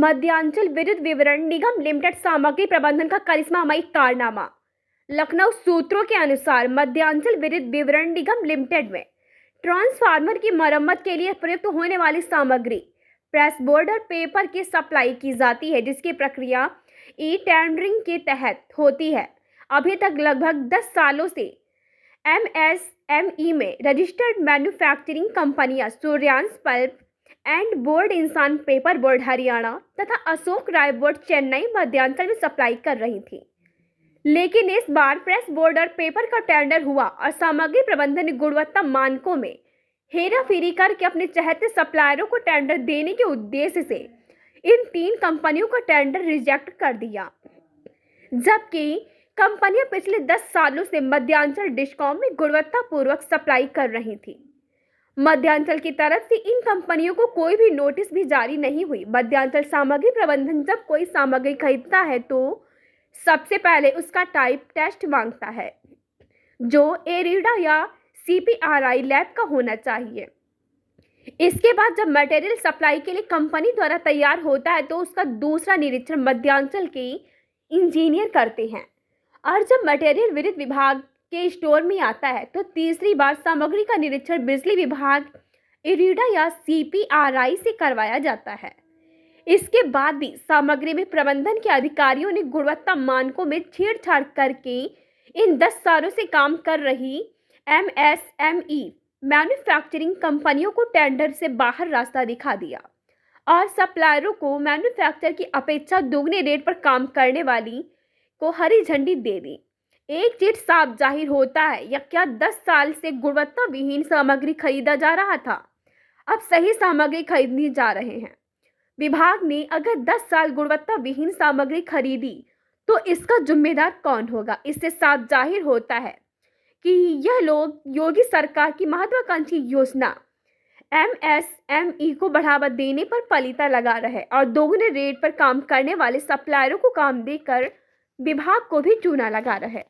मध्यांचल विद्युत वितरण निगम लिमिटेड सामग्री प्रबंधन का करिश्मामयी कारनामा। लखनऊ सूत्रों के अनुसार मध्यांचल विद्युत वितरण निगम लिमिटेड में ट्रांसफार्मर की मरम्मत के लिए प्रयुक्त होने वाली सामग्री प्रेस बोर्ड और पेपर की सप्लाई की जाती है, जिसकी प्रक्रिया ई टेंडरिंग के तहत होती है। अभी तक लगभग 10 सालों से एमएसएमई में रजिस्टर्ड मैन्युफैक्चरिंग कंपनियां सूर्यांश पल्प एंड बोर्ड, इंसान पेपर बोर्ड हरियाणा तथा अशोक राय बोर्ड चेन्नई मध्यांचल में सप्लाई कर रही थी। लेकिन इस बार प्रेस बोर्ड और पेपर का टेंडर हुआ और सामग्री प्रबंधन ने गुणवत्ता मानकों में हेराफेरी करके अपने चहेते सप्लायरों को टेंडर देने के उद्देश्य से इन 3 कंपनियों का टेंडर रिजेक्ट कर दिया, जबकि कंपनियां पिछले 10 सालों से मध्यांचल डिस्कॉम में गुणवत्तापूर्वक सप्लाई कर रही थी। मध्यांचल की तरफ से इन कंपनियों को कोई भी नोटिस भी जारी नहीं हुई। मध्यांचल सामग्री प्रबंधन जब कोई सामग्री खरीदता है तो सबसे पहले उसका टाइप टेस्ट मांगता है, जो एरिडा या CPRI लैब का होना चाहिए। इसके बाद जब मटेरियल सप्लाई के लिए कंपनी द्वारा तैयार होता है तो उसका दूसरा निरीक्षण मध्यांचल के इंजीनियर करते हैं, और जब मटेरियल विद्युत विभाग के स्टोर में आता है तो तीसरी बार सामग्री का निरीक्षण बिजली विभाग, एरिडा या CPRI से करवाया जाता है। इसके बाद भी सामग्री में प्रबंधन के अधिकारियों ने गुणवत्ता मानकों में छेड़छाड़ करके इन 10 सालों से काम कर रही MSME मैन्युफैक्चरिंग कंपनियों को टेंडर से बाहर रास्ता दिखा दिया और सप्लायरों को मैन्युफैक्चर की अपेक्षा दोगुने रेट पर काम करने वाली को हरी झंडी दे दी। एक चीज साफ जाहिर होता है, या क्या 10 साल से गुणवत्ता विहीन सामग्री खरीदा जा रहा था, अब सही सामग्री खरीदनी जा रहे हैं। विभाग ने अगर 10 साल गुणवत्ता विहीन सामग्री खरीदी तो इसका जिम्मेदार कौन होगा। इससे साफ जाहिर होता है कि यह लोग योगी सरकार की महत्वाकांक्षी योजना MSME को बढ़ावा देने पर पलीता लगा रहे और दोगुने रेट पर काम करने वाले सप्लायरों को काम देकर विभाग को भी चूना लगा रहे।